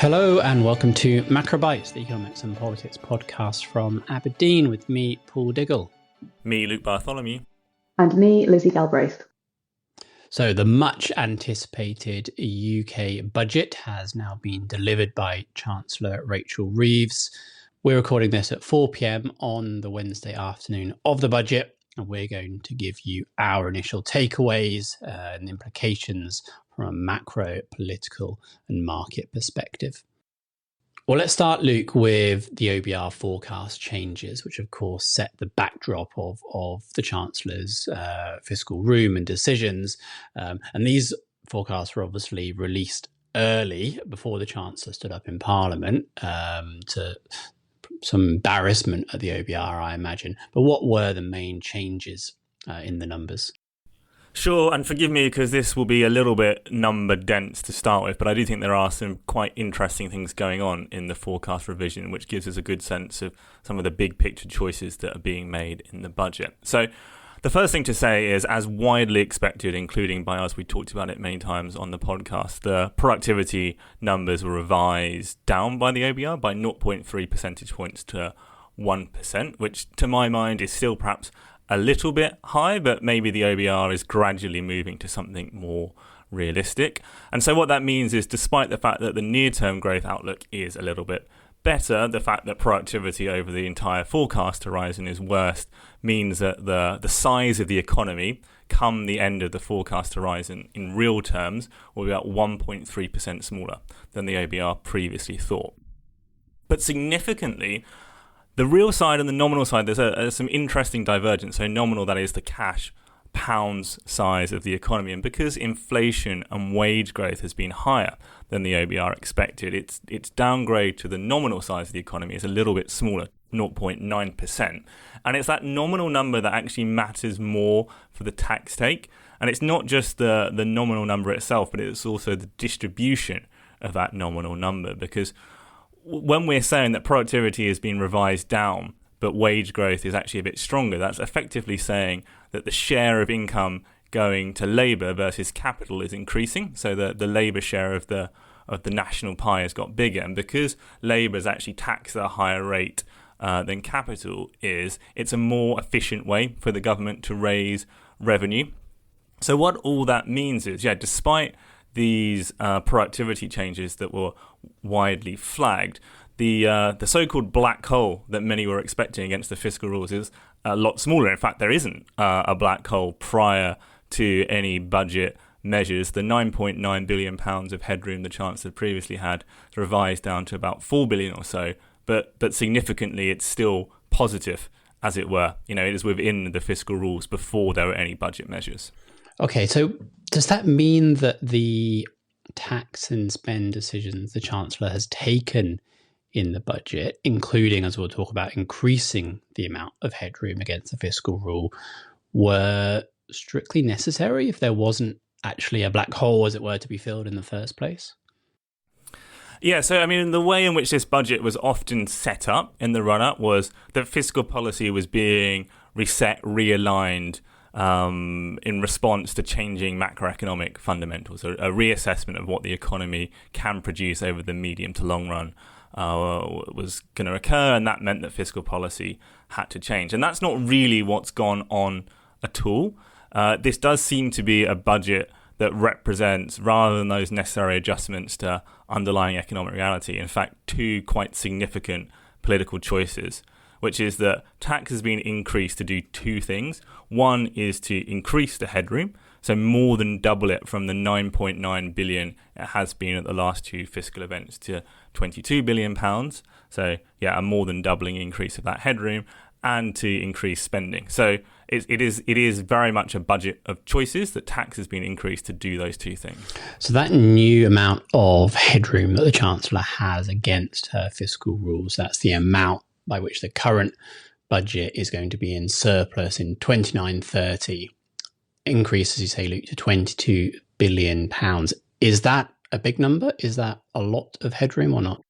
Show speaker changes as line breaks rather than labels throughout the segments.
Hello and welcome to Macro Bytes, the economics and politics podcast from Aberdeen with me, Paul Diggle.
Me, Luke Bartholomew.
And me, Lizzy Galbraith.
So the much anticipated UK budget has now been delivered by Chancellor Rachel Reeves. We're recording this at 4 p.m. on the Wednesday afternoon of the budget, and we're going to give you our initial takeaways and implications from a macro, political and market perspective. Well, let's start, Luke, with the OBR forecast changes, which of course set the backdrop of the Chancellor's fiscal room and decisions. And these forecasts were obviously released early before the Chancellor stood up in Parliament, to some embarrassment at the OBR, I imagine. But what were the main changes in the numbers?
Sure, and forgive me because this will be a little bit number dense to start with, but I do think there are some quite interesting things going on in the forecast revision, which gives us a good sense of some of the big picture choices that are being made in the budget. So the first thing to say is, as widely expected, including by us, we talked about it many times on the podcast, the productivity numbers were revised down by the OBR by 0.3 percentage points to 1%, which to my mind is still perhaps a little bit high, but maybe the OBR is gradually moving to something more realistic. And so what that means is, despite the fact that the near-term growth outlook is a little bit better, the fact that productivity over the entire forecast horizon is worse means that the size of the economy come the end of the forecast horizon in real terms will be about 1.3% smaller than the OBR previously thought. But significantly, the real side and the nominal side, there's some interesting divergence. So nominal, that is the cash pounds size of the economy. And because inflation and wage growth has been higher than the OBR expected, its downgrade to the nominal size of the economy is a little bit smaller, 0.9%. And it's that nominal number that actually matters more for the tax take. And it's not just the nominal number itself, but it's also the distribution of that nominal number. Because when we're saying that productivity has been revised down, but wage growth is actually a bit stronger, that's effectively saying that the share of income going to labour versus capital is increasing. So the labour share of the national pie has got bigger. And because labour is actually taxed at a higher rate than capital is, it's a more efficient way for the government to raise revenue. So what all that means is, despite these productivity changes that were widely flagged, the so-called black hole that many were expecting against the fiscal rules is a lot smaller. In fact, there isn't a black hole prior to any budget measures. The £9.9 billion of headroom the Chancellor previously had is revised down to about £4 billion or so, but significantly it's still positive, as it were. It is within the fiscal rules before there were any budget measures.
Okay, so does that mean that the tax and spend decisions the Chancellor has taken in the budget, including, as we'll talk about, increasing the amount of headroom against the fiscal rule, were strictly necessary if there wasn't actually a black hole, as it were, to be filled in the first place?
Yeah, so the way in which this budget was often set up in the run-up was that fiscal policy was being reset, realigned, in response to changing macroeconomic fundamentals, a reassessment of what the economy can produce over the medium to long run was going to occur, and that meant that fiscal policy had to change. And that's not really what's gone on at all. This does seem to be a budget that represents, rather than those necessary adjustments to underlying economic reality, in fact, two quite significant political choices, which is that tax has been increased to do two things. One is to increase the headroom, so more than double it from the 9.9 billion it has been at the last two fiscal events to 22 billion pounds. So a more than doubling increase of that headroom, and to increase spending. So it is very much a budget of choices that tax has been increased to do those two things.
So that new amount of headroom that the Chancellor has against her fiscal rules, that's the amount by which the current budget is going to be in surplus in 29-30, increase, as you say, Luke, to £22 billion. Is that a big number? Is that a lot of headroom or not?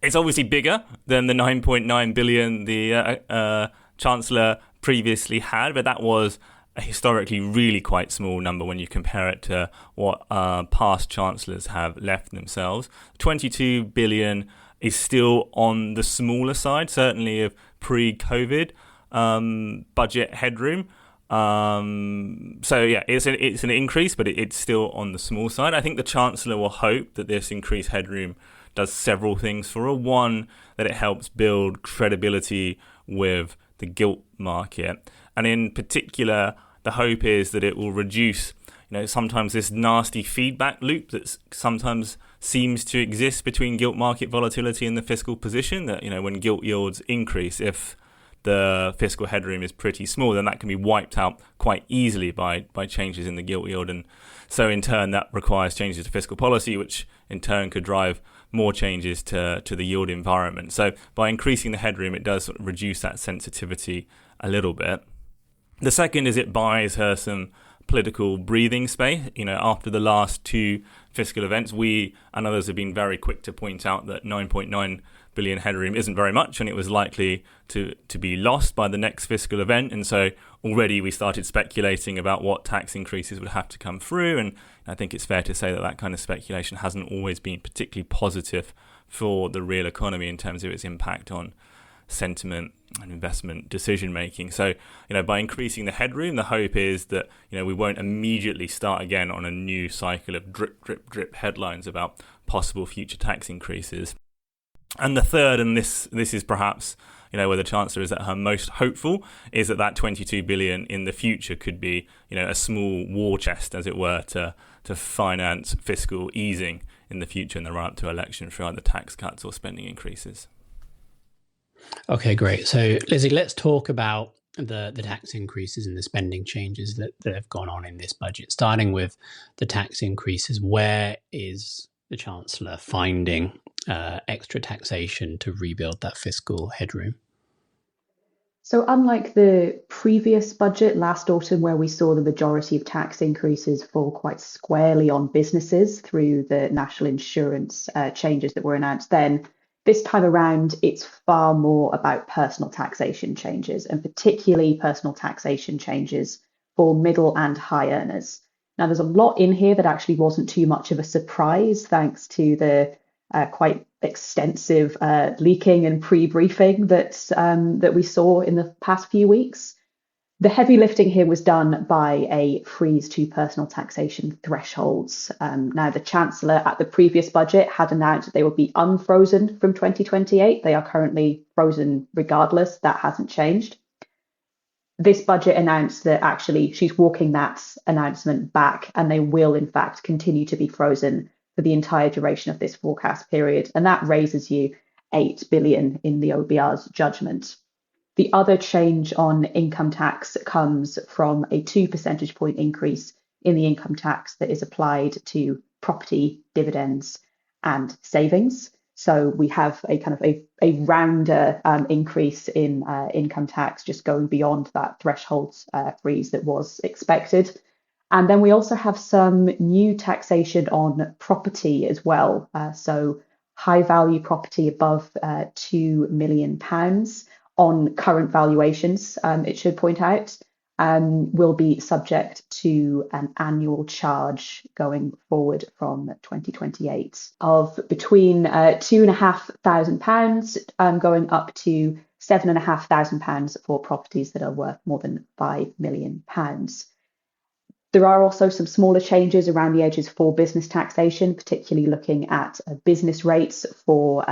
It's obviously bigger than the 9.9 billion the Chancellor previously had, but that was a historically really quite small number when you compare it to what past chancellors have left themselves. 22 billion is still on the smaller side, certainly of pre-COVID budget headroom. So yeah, it's an increase, but it's still on the small side. I think the Chancellor will hope that this increased headroom does several things for her. One, that it helps build credibility with the gilt market, and in particular, the hope is that it will reduce, sometimes this nasty feedback loop that sometimes seems to exist between gilt market volatility and the fiscal position. That when gilt yields increase, if the fiscal headroom is pretty small, then that can be wiped out quite easily by changes in the gilt yield. And so in turn, that requires changes to fiscal policy, which in turn could drive more changes to the yield environment. So by increasing the headroom, it does sort of reduce that sensitivity a little bit. The second is it buys her some political breathing space. After the last two fiscal events, we and others have been very quick to point out that 9.9 billion headroom isn't very much, and it was likely to be lost by the next fiscal event. And so already we started speculating about what tax increases would have to come through. And I think it's fair to say that kind of speculation hasn't always been particularly positive for the real economy in terms of its impact on sentiment and investment decision making. So, by increasing the headroom, the hope is that, we won't immediately start again on a new cycle of drip, drip, drip headlines about possible future tax increases. And the third, and this is perhaps, where the Chancellor is at her most hopeful, is that 22 billion in the future could be, a small war chest, as it were, to finance fiscal easing in the future in the run-up to election through either tax cuts or spending increases.
Okay, great. So, Lizzy, let's talk about the tax increases and the spending changes that have gone on in this budget. Starting with the tax increases, where is the Chancellor finding extra taxation to rebuild that fiscal headroom?
So unlike the previous budget last autumn, where we saw the majority of tax increases fall quite squarely on businesses through the national insurance changes that were announced then, this time around, it's far more about personal taxation changes, and particularly personal taxation changes for middle and high earners. Now, there's a lot in here that actually wasn't too much of a surprise, thanks to the quite extensive leaking and pre-briefing that we saw in the past few weeks. The heavy lifting here was done by a freeze to personal taxation thresholds. Now, the Chancellor at the previous budget had announced that they would be unfrozen from 2028. They are currently frozen regardless. That hasn't changed. This budget announced that actually she's walking that announcement back, and they will in fact continue to be frozen for the entire duration of this forecast period. And that raises you 8 billion in the OBR's judgment. The other change on income tax comes from a 2 percentage point increase in the income tax that is applied to property, dividends, and savings. So we have a kind of a rounder increase in income tax, just going beyond that threshold freeze that was expected. And then we also have some new taxation on property as well. So high value property above £2 million on current valuations, it should point out, will be subject to an annual charge going forward from 2028 of between £2,500 going up to £7,500 for properties that are worth more than £5 million. There are also some smaller changes around the edges for business taxation, particularly looking at business rates for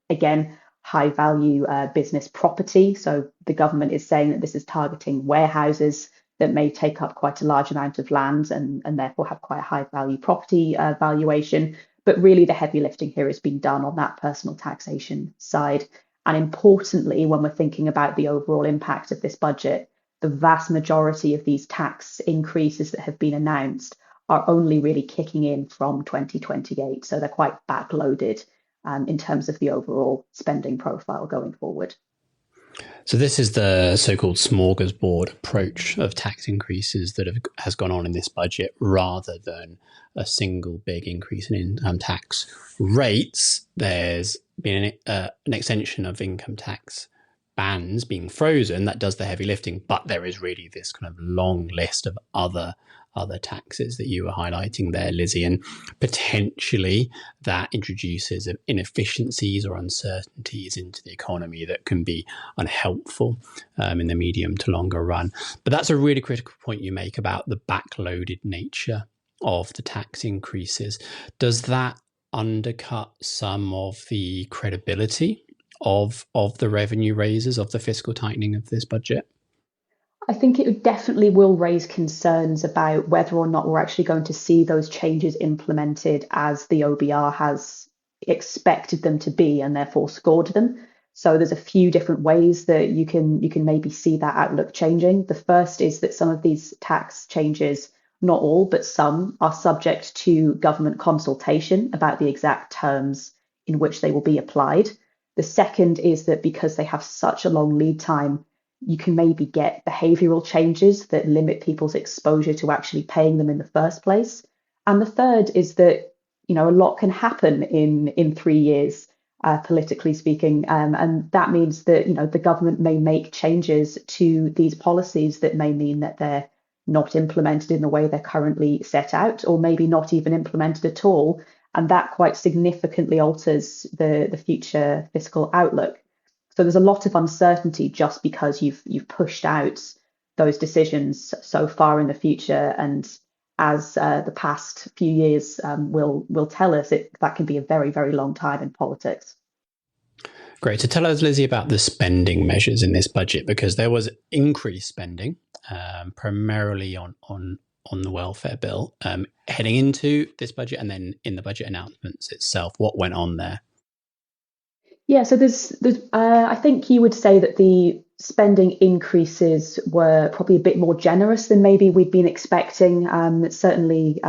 again, high value business property. So the government is saying that this is targeting warehouses that may take up quite a large amount of land and therefore have quite a high value property valuation. But really the heavy lifting here has been done on that personal taxation side. And importantly, when we're thinking about the overall impact of this budget, the vast majority of these tax increases that have been announced are only really kicking in from 2028. So they're quite backloaded in terms of the overall spending profile going forward.
So this is the so-called smorgasbord approach of tax increases that has gone on in this budget, rather than a single big increase in income tax rates. There's been an extension of income tax bands being frozen, that does the heavy lifting, but there is really this kind of long list of other taxes that you were highlighting there, Lizzie, and potentially that introduces inefficiencies or uncertainties into the economy that can be unhelpful in the medium to longer run. But that's a really critical point you make about the backloaded nature of the tax increases. Does that undercut some of the credibility of the revenue raises, of the fiscal tightening of this budget?
I think it definitely will raise concerns about whether or not we're actually going to see those changes implemented as the OBR has expected them to be and therefore scored them. So there's a few different ways that you can maybe see that outlook changing. The first is that some of these tax changes, not all, but some, are subject to government consultation about the exact terms in which they will be applied. The second is that because they have such a long lead time, you can maybe get behavioral changes that limit people's exposure to actually paying them in the first place. And the third is that, a lot can happen in 3 years, politically speaking. And that means that, the government may make changes to these policies that may mean that they're not implemented in the way they're currently set out, or maybe not even implemented at all. And that quite significantly alters the future fiscal outlook. So there's a lot of uncertainty just because you've pushed out those decisions so far in the future, and as the past few years will tell us, that can be a very, very long time in politics.
Great. So tell us, Lizzie, about the spending measures in this budget, because there was increased spending, primarily on the welfare bill, heading into this budget, and then in the budget announcements itself. What went on there?
Yeah, so there's I think you would say that the spending increases were probably a bit more generous than maybe we'd been expecting. Certainly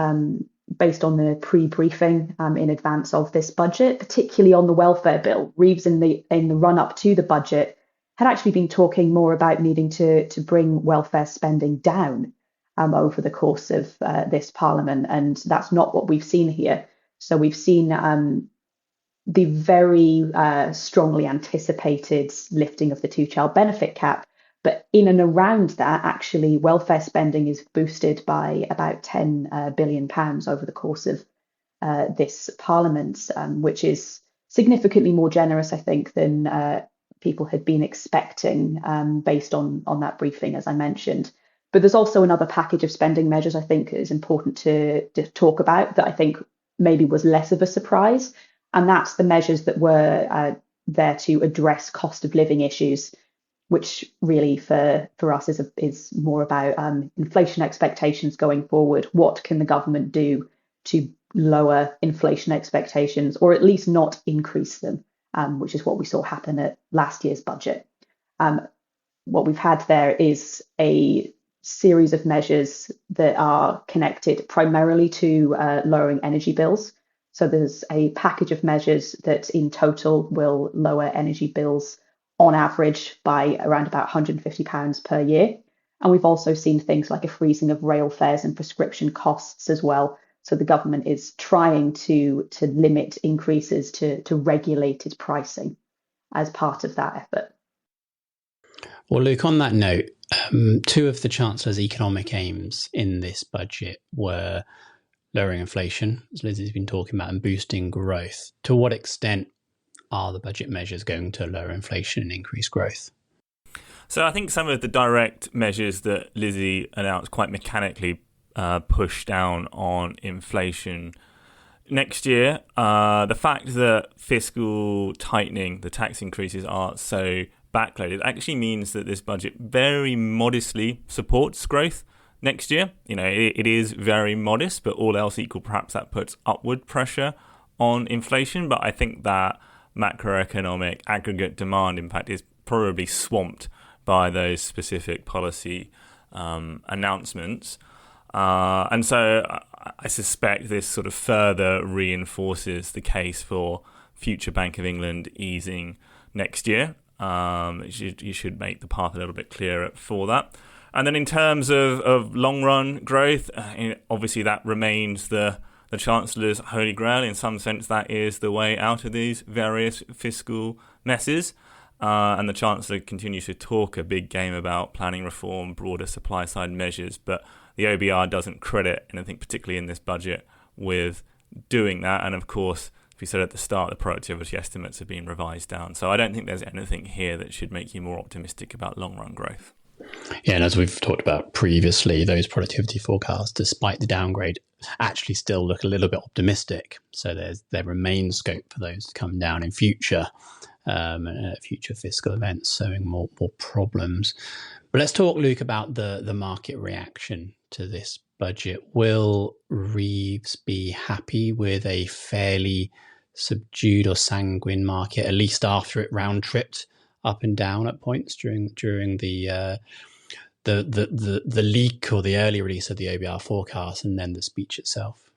based on the pre-briefing in advance of this budget, particularly on the welfare bill. Reeves in the run up to the budget had actually been talking more about needing to bring welfare spending down over the course of this parliament, and that's not what we've seen here. So we've seen the very strongly anticipated lifting of the two-child benefit cap. But in and around that, actually, welfare spending is boosted by about £10 billion over the course of this parliament, which is significantly more generous, I think, than people had been expecting based on that briefing, as I mentioned. But there's also another package of spending measures I think is important to talk about that I think maybe was less of a surprise. And that's the measures that were there to address cost of living issues, which really for us is more about inflation expectations going forward. What can the government do to lower inflation expectations, or at least not increase them, which is what we saw happen at last year's budget. What we've had there is a series of measures that are connected primarily to lowering energy bills. So there's a package of measures that in total will lower energy bills on average by around about £150 per year. And we've also seen things like a freezing of rail fares and prescription costs as well. So the government is trying to limit increases to regulated pricing as part of that effort.
Well, Luke, on that note, two of the Chancellor's economic aims in this budget were lowering inflation, as Lizzie's been talking about, and boosting growth. To what extent are the budget measures going to lower inflation and increase growth?
So I think some of the direct measures that Lizzie announced quite mechanically push down on inflation next year. The fact that fiscal tightening, the tax increases, are so backloaded actually means that this budget very modestly supports growth next year. It is very modest, but all else equal, perhaps that puts upward pressure on inflation. But I think that macroeconomic aggregate demand impact is probably swamped by those specific policy announcements. And so I suspect this sort of further reinforces the case for future Bank of England easing next year. You should make the path a little bit clearer for that. And then in terms of long-run growth, obviously that remains the Chancellor's holy grail. In some sense, that is the way out of these various fiscal messes. And the Chancellor continues to talk a big game about planning reform, broader supply side measures, but the OBR doesn't credit anything, particularly in this budget, with doing that. And of course, as we said at the start, the productivity estimates have been revised down. So I don't think there's anything here that should make you more optimistic about long-run growth.
Yeah, and as we've talked about previously, those productivity forecasts, despite the downgrade, actually still look a little bit optimistic. So there remains scope for those to come down in future fiscal events, showing more problems. But let's talk, Luke, about the market reaction to this budget. Will Reeves be happy with a fairly subdued or sanguine market, at least after it round tripped up and down at points during the leak or the early release of the OBR forecast and then the speech itself?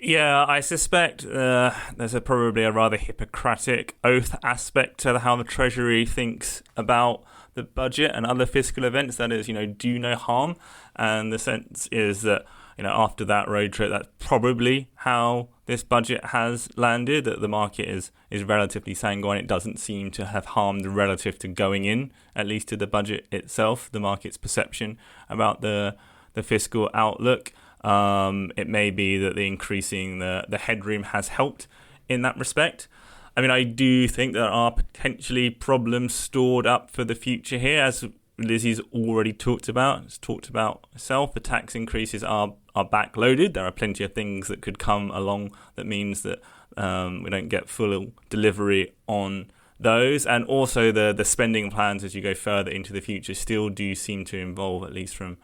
Yeah, I suspect there's probably a rather Hippocratic oath aspect to how the Treasury thinks about the budget and other fiscal events. That is, do no harm. And the sense is that, after that road trip, that's probably how this budget has landed, that the market is relatively sanguine. It doesn't seem to have harmed relative to going in, at least to the budget itself, the market's perception about the fiscal outlook. It may be that the increasing the headroom has helped in that respect. I mean, I do think there are potentially problems stored up for the future here, as Lizzy's already talked about. It's talked about herself. The tax increases are backloaded. There are plenty of things that could come along that means that we don't get full delivery on those. And also the spending plans as you go further into the future still do seem to involve, at least from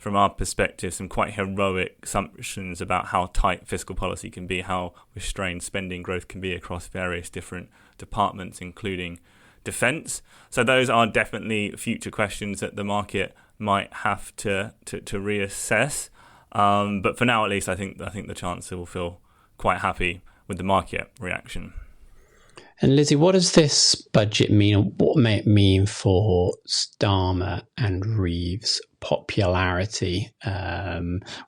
our perspective, some quite heroic assumptions about how tight fiscal policy can be, how restrained spending growth can be across various different departments, including defence. So those are definitely future questions that the market might have to reassess. But for now, at least, I think the Chancellor will feel quite happy with the market reaction.
And Lizzy, what does this budget mean, or what may it mean for Starmer and Reeves' popularity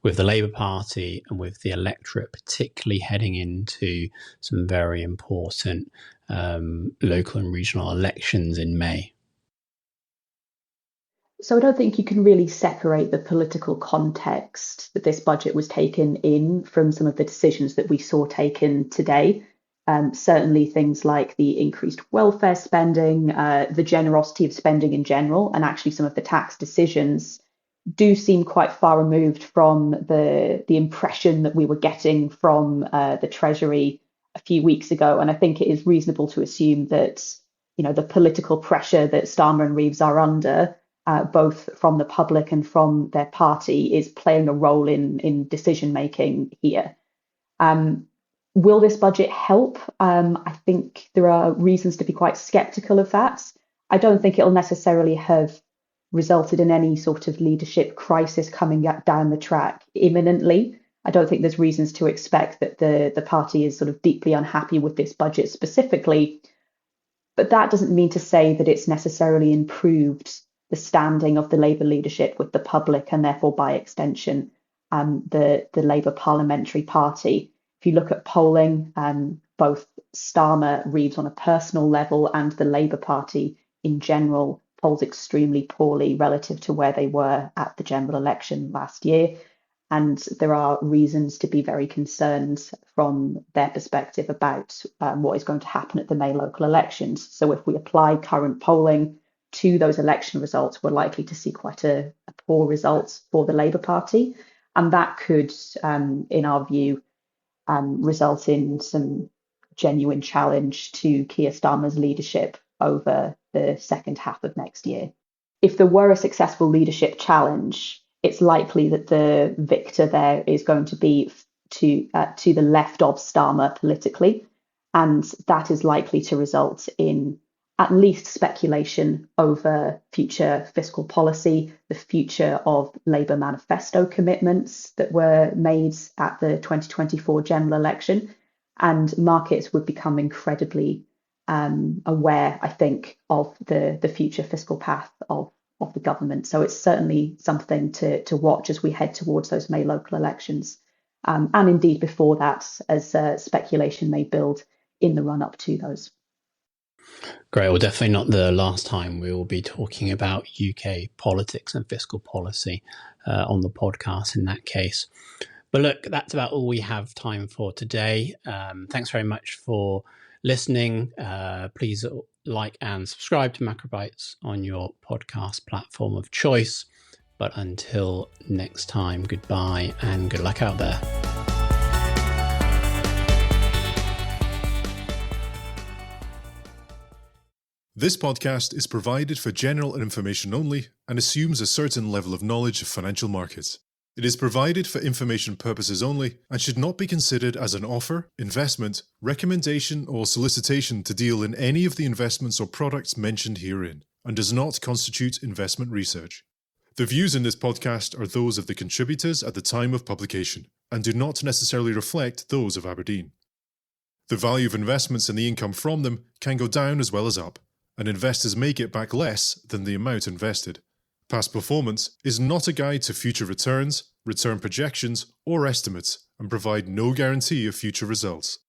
with the Labour Party and with the electorate, particularly heading into some very important local and regional elections in May?
So I don't think you can really separate the political context that this budget was taken in from some of the decisions that we saw taken today. Certainly things like the increased welfare spending, the generosity of spending in general, and actually some of the tax decisions do seem quite far removed from the impression that we were getting from the Treasury a few weeks ago. And I think it is reasonable to assume that, the political pressure that Starmer and Reeves are under, both from the public and from their party, is playing a role in decision making here. Will this budget help? I think there are reasons to be quite sceptical of that. I don't think it'll necessarily have resulted in any sort of leadership crisis coming down the track imminently. I don't think there's reasons to expect that the party is sort of deeply unhappy with this budget specifically. But that doesn't mean to say that it's necessarily improved the standing of the Labour leadership with the public and therefore by extension the Labour Parliamentary Party. If you look at polling, both Starmer, Reeves on a personal level and the Labour Party in general polls extremely poorly relative to where they were at the general election last year. And there are reasons to be very concerned from their perspective about what is going to happen at the May local elections. So if we apply current polling to those election results, we're likely to see quite a poor result for the Labour Party. And that could, in our view, result in some genuine challenge to Keir Starmer's leadership over the second half of next year. If there were a successful leadership challenge, it's likely that the victor there is going to be to the left of Starmer politically, and that is likely to result in at least speculation over future fiscal policy, the future of Labour manifesto commitments that were made at the 2024 general election, and markets would become incredibly aware, I think, of the future fiscal path of the government. So it's certainly something to watch as we head towards those May local elections, and indeed before that, as speculation may build in the run up to those.
Great. Well, definitely not the last time we will be talking about UK politics and fiscal policy on the podcast in that case. But look, that's about all we have time for today. Thanks very much for listening. Please like and subscribe to Macrobytes on your podcast platform of choice. But until next time, goodbye and good luck out there.
This podcast is provided for general information only and assumes a certain level of knowledge of financial markets. It is provided for information purposes only and should not be considered as an offer, investment, recommendation, or solicitation to deal in any of the investments or products mentioned herein, and does not constitute investment research. The views in this podcast are those of the contributors at the time of publication and do not necessarily reflect those of Aberdeen. The value of investments and the income from them can go down as well as up, and investors may get back less than the amount invested. Past performance is not a guide to future returns, return projections, or estimates, and provide no guarantee of future results.